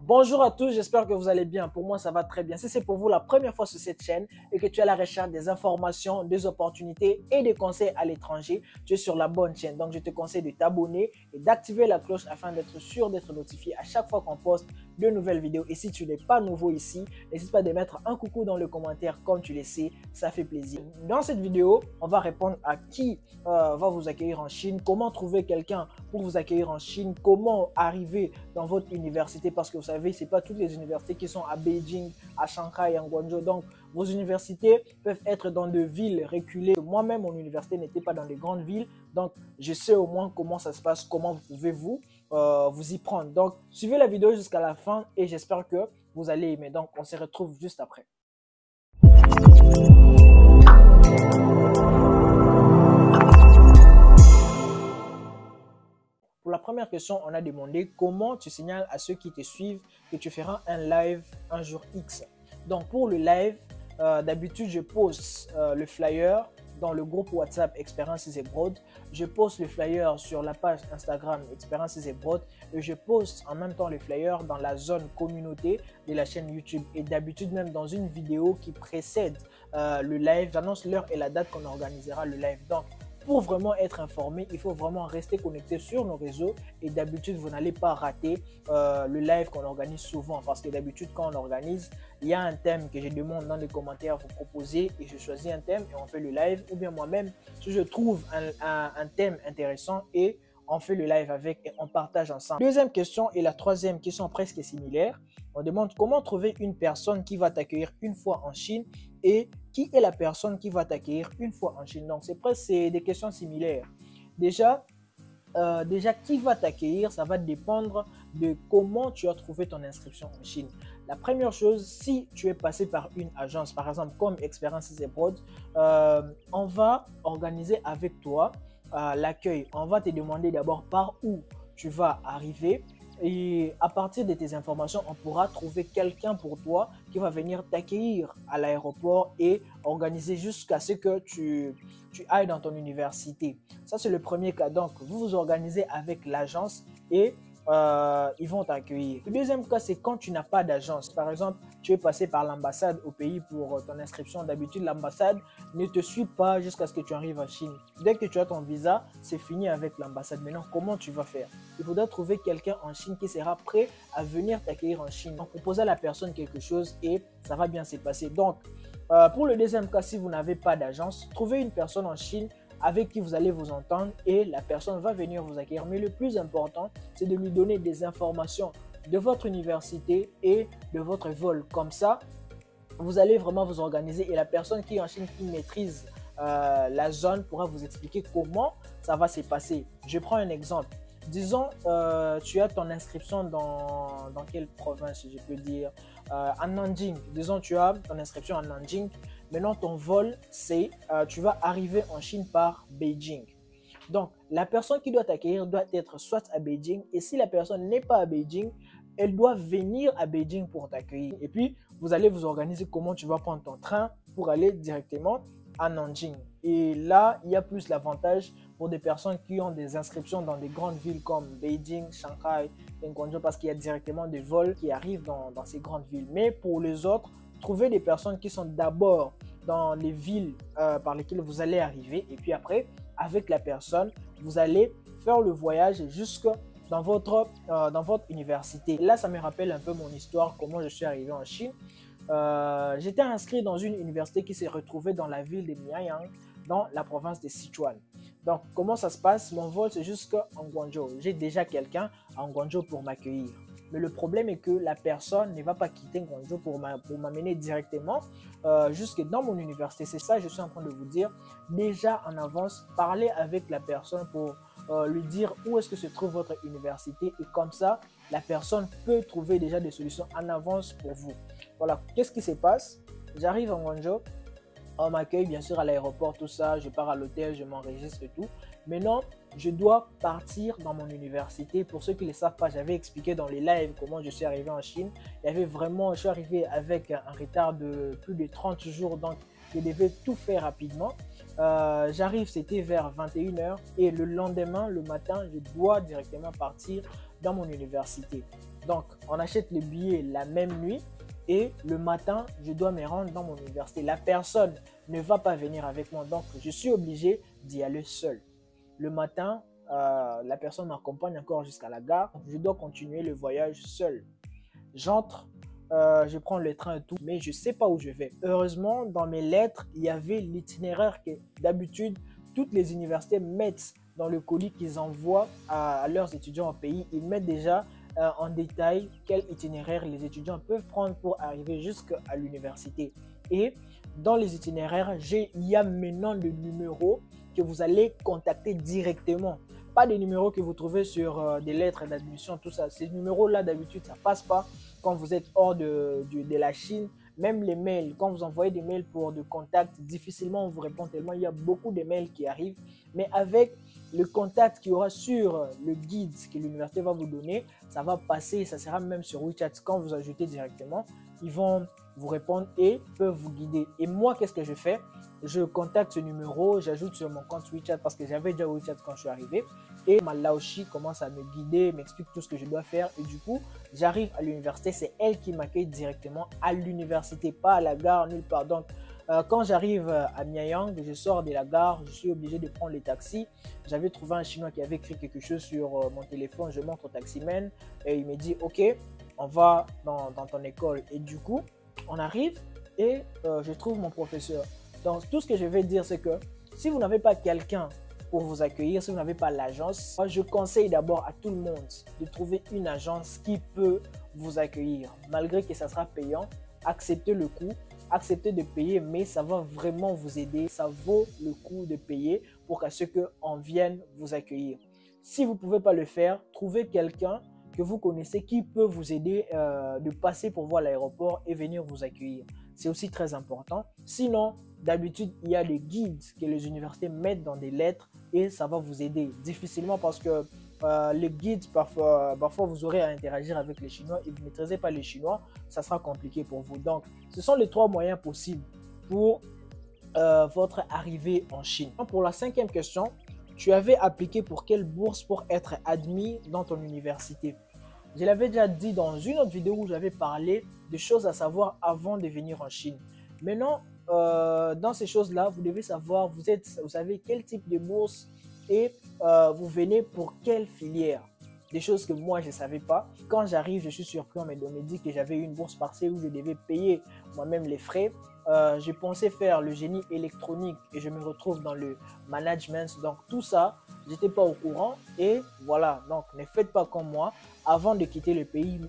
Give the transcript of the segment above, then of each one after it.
Bonjour à tous, j'espère que vous allez bien. Pour moi, ça va très bien. Si c'est pour vous la première fois sur cette chaîne et que tu es à la recherche des informations, des opportunités et des conseils à l'étranger, tu es sur la bonne chaîne. Donc, je te conseille de t'abonner et d'activer la cloche afin d'être sûr d'être notifié à chaque fois qu'on poste de nouvelles vidéos. Et si tu n'es pas nouveau ici, n'hésite pas de mettre un coucou dans le commentaire comme tu le sais, ça fait plaisir. Dans cette vidéo, on va répondre à qui va vous accueillir en Chine, comment trouver quelqu'un pour vous accueillir en Chine, comment arriver dans votre université parce que vous savez, ce n'est pas toutes les universités qui sont à Beijing, à Shanghai, à Guangzhou. Donc, vos universités peuvent être dans des villes reculées. Moi-même, mon université n'était pas dans des grandes villes. Donc, je sais au moins comment ça se passe, comment vous pouvez vous y prendre. Donc, suivez la vidéo jusqu'à la fin et j'espère que vous allez aimer. Donc, on se retrouve juste après. Pour la première question, on a demandé comment tu signales à ceux qui te suivent que tu feras un live un jour X. Donc pour le live, d'habitude je poste le flyer dans le groupe WhatsApp Experiences Abroad. Je poste le flyer sur la page Instagram Experiences Abroad et je poste en même temps le flyer dans la zone communauté de la chaîne YouTube. Et d'habitude même dans une vidéo qui précède le live, j'annonce l'heure et la date qu'on organisera le live. Donc pour vraiment être informé, il faut vraiment rester connecté sur nos réseaux et d'habitude, vous n'allez pas rater le live qu'on organise souvent parce que d'habitude, quand on organise, il y a un thème que je demande dans les commentaires, vous proposez et je choisis un thème et on fait le live ou bien moi-même, si je trouve un thème intéressant et on fait le live avec et on partage ensemble. Deuxième question et la troisième qui sont presque similaires. On demande comment trouver une personne qui va t'accueillir une fois en Chine et qui est la personne qui va t'accueillir une fois en Chine. Donc, c'est presque des questions similaires. Déjà, qui va t'accueillir, ça va dépendre de comment tu as trouvé ton inscription en Chine. La première chose, si tu es passé par une agence, par exemple comme Experiences Abroad, on va organiser avec toi l'accueil. On va te demander d'abord par où tu vas arriver. Et à partir de tes informations, on pourra trouver quelqu'un pour toi qui va venir t'accueillir à l'aéroport et organiser jusqu'à ce que tu ailles dans ton université. Ça, c'est le premier cas. Donc, vous vous organisez avec l'agence et ils vont t'accueillir. Le deuxième cas, c'est quand tu n'as pas d'agence. Par exemple, tu es passé par l'ambassade au pays pour ton inscription. D'habitude, l'ambassade ne te suit pas jusqu'à ce que tu arrives en Chine. Dès que tu as ton visa, c'est fini avec l'ambassade. Maintenant, comment tu vas faire? Il faudra trouver quelqu'un en Chine qui sera prêt à venir t'accueillir en Chine. Donc, proposer à la personne quelque chose et ça va bien se passer. Donc, pour le deuxième cas, si vous n'avez pas d'agence, trouvez une personne en Chine avec qui vous allez vous entendre et la personne va venir vous accueillir. Mais le plus important, c'est de lui donner des informations de votre université et de votre vol. Comme ça, vous allez vraiment vous organiser et la personne qui est en Chine, qui maîtrise la zone, pourra vous expliquer comment ça va se passer. Je prends un exemple. Disons, tu as ton inscription dans quelle province, je peux dire, à Nanjing. Disons, tu as ton inscription à Nanjing. Maintenant, ton vol, c'est tu vas arriver en Chine par Beijing. Donc, la personne qui doit t'accueillir doit être soit à Beijing. Et si la personne n'est pas à Beijing, elle doit venir à Beijing pour t'accueillir. Et puis, vous allez vous organiser comment tu vas prendre ton train pour aller directement à Nanjing. Et là, il y a plus l'avantage pour des personnes qui ont des inscriptions dans des grandes villes comme Beijing, Shanghai et Guangzhou parce qu'il y a directement des vols qui arrivent dans ces grandes villes. Mais pour les autres, trouvez des personnes qui sont d'abord dans les villes par lesquelles vous allez arriver et puis après, avec la personne, vous allez faire le voyage jusque dans votre université. Là, ça me rappelle un peu mon histoire, comment je suis arrivé en Chine. J'étais inscrit dans une université qui s'est retrouvée dans la ville de Mianyang, dans la province de Sichuan. Donc, comment ça se passe? Mon vol, c'est jusqu'en Guangzhou. J'ai déjà quelqu'un en Guangzhou pour m'accueillir. Mais le problème est que la personne ne va pas quitter Guangzhou pour m'amener directement jusque dans mon université. C'est ça que je suis en train de vous dire. Déjà en avance, parlez avec la personne pour lui dire où est-ce que se trouve votre université. Et comme ça, la personne peut trouver déjà des solutions en avance pour vous. Voilà, qu'est-ce qui se passe? J'arrive en Guangzhou. On m'accueille bien sûr à l'aéroport, tout ça, je pars à l'hôtel, je m'enregistre et tout. Maintenant, je dois partir dans mon université. Pour ceux qui ne le savent pas, j'avais expliqué dans les lives comment je suis arrivé en Chine. Il y avait vraiment, je suis arrivé avec un retard de plus de 30 jours, donc je devais tout faire rapidement. J'arrive, c'était vers 21 h et le lendemain, le matin, je dois directement partir dans mon université. Donc, on achète le billet la même nuit et le matin, je dois me rendre dans mon université. La personne ne va pas venir avec moi, donc je suis obligé d'y aller seul. Le matin, la personne m'accompagne encore jusqu'à la gare. Je dois continuer le voyage seul. J'entre, je prends le train et tout, mais je ne sais pas où je vais. Heureusement, dans mes lettres, il y avait l'itinéraire que d'habitude, toutes les universités mettent dans le colis qu'ils envoient à leurs étudiants au pays. Ils mettent déjà en détail quel itinéraire les étudiants peuvent prendre pour arriver jusqu'à l'université. Et dans les itinéraires, il y a maintenant le numéro que vous allez contacter directement. Pas des numéros que vous trouvez sur des lettres d'admission, tout ça. Ces numéros-là, d'habitude, ça ne passe pas quand vous êtes hors de la Chine. Même les mails, quand vous envoyez des mails pour de contacts, difficilement on vous répond tellement il y a beaucoup de mails qui arrivent. Mais avec le contact qu'il y aura sur le guide que l'université va vous donner, ça va passer, ça sera même sur WeChat. Quand vous ajoutez directement, ils vont vous répondre et peuvent vous guider. Et moi, qu'est-ce que je fais? Je contacte ce numéro, j'ajoute sur mon compte WeChat parce que j'avais déjà WeChat quand je suis arrivé. Et ma Laoshi commence à me guider, m'explique tout ce que je dois faire. Et du coup, j'arrive à l'université. C'est elle qui m'accueille directement à l'université, pas à la gare, nulle part. Donc, quand j'arrive à Mianyang, je sors de la gare, je suis obligé de prendre les taxis. J'avais trouvé un Chinois qui avait écrit quelque chose sur mon téléphone. Je montre au taximan et il me dit « Ok, on va dans ton école. » Et du coup, on arrive et je trouve mon professeur. Donc, tout ce que je vais dire, c'est que si vous n'avez pas quelqu'un pour vous accueillir, si vous n'avez pas l'agence, moi, je conseille d'abord à tout le monde de trouver une agence qui peut vous accueillir. Malgré que ça sera payant, acceptez le coût, acceptez de payer, mais ça va vraiment vous aider. Ça vaut le coup de payer pour qu'à ce qu'on vienne vous accueillir. Si vous ne pouvez pas le faire, trouvez quelqu'un que vous connaissez qui peut vous aider de passer pour voir l'aéroport et venir vous accueillir. C'est aussi très important. Sinon, d'habitude, il y a des guides que les universités mettent dans des lettres et ça va vous aider. Difficilement parce que les guides, parfois vous aurez à interagir avec les Chinois et vous ne maîtrisez pas les Chinois, ça sera compliqué pour vous. Donc, ce sont les 3 moyens possibles pour votre arrivée en Chine. Pour la 5e question, tu avais appliqué pour quelle bourse pour être admis dans ton université? Je l'avais déjà dit dans une autre vidéo où j'avais parlé de choses à savoir avant de venir en Chine. Maintenant, dans ces choses-là, vous devez savoir, vous savez quel type de bourse et vous venez pour quelle filière. Des choses que moi, je ne savais pas. Quand j'arrive, je suis surpris, on me dit que j'avais une bourse partielle où je devais payer moi-même les frais. Je pensais faire le génie électronique et je me retrouve dans le management. Donc tout ça, je n'étais pas au courant et voilà. Donc ne faites pas comme moi. Avant de quitter le pays,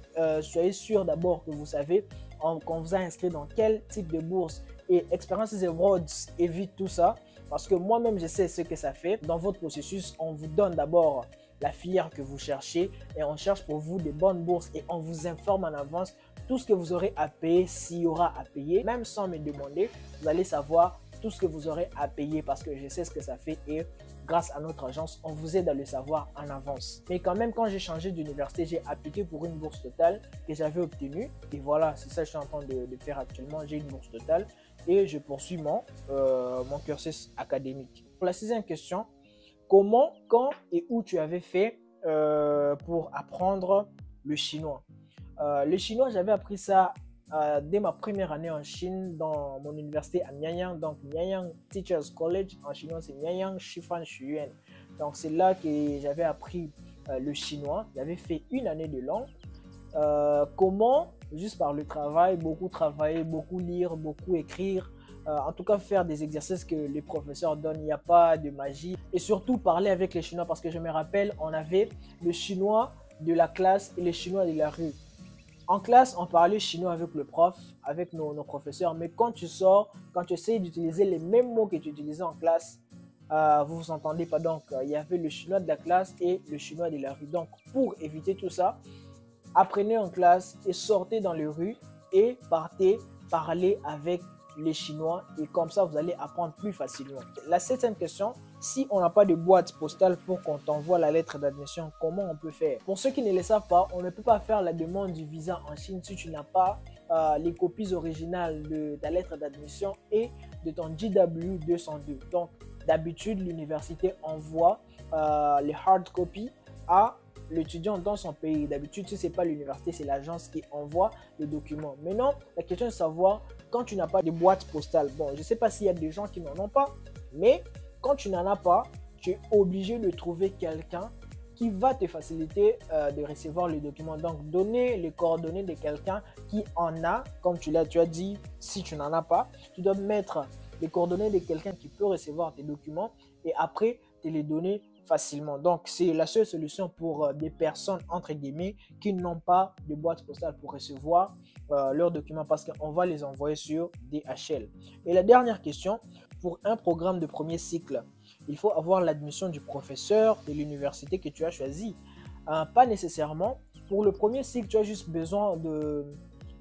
soyez sûr d'abord que vous savez qu'on vous a inscrit dans quel type de bourse. Et Experiences Abroad évite tout ça parce que moi-même, je sais ce que ça fait. Dans votre processus, on vous donne d'abord la filière que vous cherchez et on cherche pour vous des bonnes bourses et on vous informe en avance tout ce que vous aurez à payer, s'il y aura à payer. Même sans me demander, vous allez savoir tout ce que vous aurez à payer parce que je sais ce que ça fait et grâce à notre agence, on vous aide à le savoir en avance. Mais quand même, quand j'ai changé d'université, j'ai appliqué pour une bourse totale que j'avais obtenue. Et voilà, c'est ça que je suis en train de faire actuellement. J'ai une bourse totale et je poursuis mon cursus académique. Pour la 6e question, comment, quand et où tu avais fait pour apprendre le chinois? Le chinois, j'avais appris ça dès ma première année en Chine dans mon université à Mianyang. Donc, Mianyang Teachers College, en chinois, c'est Mianyang Shifan Shuyuan. Donc, c'est là que j'avais appris le chinois. J'avais fait une année de langue. Comment? Juste par le travail, beaucoup travailler, beaucoup lire, beaucoup écrire. En tout cas, faire des exercices que les professeurs donnent, il n'y a pas de magie. Et surtout, parler avec les Chinois parce que je me rappelle, on avait le chinois de la classe et le chinois de la rue. En classe, on parlait chinois avec le prof, avec nos professeurs, mais quand tu sors, quand tu essaies d'utiliser les mêmes mots que tu utilisais en classe, vous vous entendez pas. Donc, il y avait le chinois de la classe et le chinois de la rue. Donc, pour éviter tout ça, apprenez en classe et sortez dans les rues et partez parler avec les Chinois et comme ça, vous allez apprendre plus facilement. La 7e question, si on n'a pas de boîte postale pour qu'on t'envoie la lettre d'admission, comment on peut faire? Pour ceux qui ne le savent pas, on ne peut pas faire la demande du visa en Chine si tu n'as pas les copies originales de ta lettre d'admission et de ton JW 202. Donc, d'habitude, l'université envoie les hard copies à l'étudiant dans son pays. D'habitude, si ce n'est pas l'université, c'est l'agence qui envoie les documents. Maintenant, la question est de savoir, quand tu n'as pas de boîte postale, bon, je ne sais pas s'il y a des gens qui n'en ont pas, mais quand tu n'en as pas, tu es obligé de trouver quelqu'un qui va te faciliter de recevoir les documents. Donc, donner les coordonnées de quelqu'un qui en a, comme tu as dit, si tu n'en as pas, tu dois mettre les coordonnées de quelqu'un qui peut recevoir tes documents et après te les donner facilement. Donc, c'est la seule solution pour des personnes, entre guillemets, qui n'ont pas de boîte postale pour recevoir leurs documents parce qu'on va les envoyer sur DHL. Et la dernière question, pour un programme de premier cycle, il faut avoir l'admission du professeur de l'université que tu as choisi. Pas nécessairement. Pour le premier cycle, tu as juste besoin de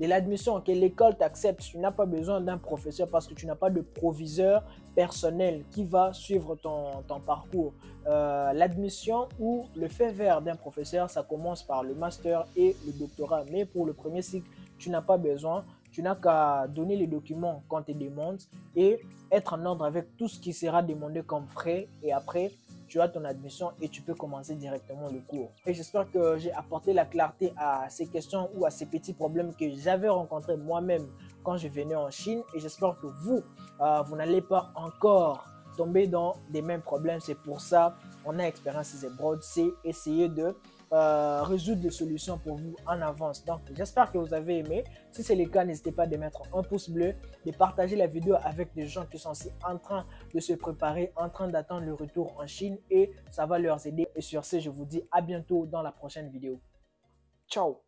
l'admission, que l'école t'accepte. Tu n'as pas besoin d'un professeur parce que tu n'as pas de proviseur personnel qui va suivre ton parcours. L'admission ou le fait vert d'un professeur, ça commence par le master et le doctorat. Mais pour le premier cycle, tu n'as pas besoin. Tu n'as qu'à donner les documents qu'on te demande et être en ordre avec tout ce qui sera demandé comme frais. Et après, tu as ton admission et tu peux commencer directement le cours. Et j'espère que j'ai apporté la clarté à ces questions ou à ces petits problèmes que j'avais rencontrés moi-même quand je venais en Chine. Et j'espère que vous, vous n'allez pas encore tomber dans des mêmes problèmes. C'est pour ça qu'on a Expérience Easy Abroad, c'est essayer de résoudre des solutions pour vous en avance. Donc, j'espère que vous avez aimé. Si c'est le cas, n'hésitez pas de mettre un pouce bleu, de partager la vidéo avec des gens qui sont aussi en train de se préparer, en train d'attendre le retour en Chine et ça va leur aider. Et sur ce, je vous dis à bientôt dans la prochaine vidéo. Ciao!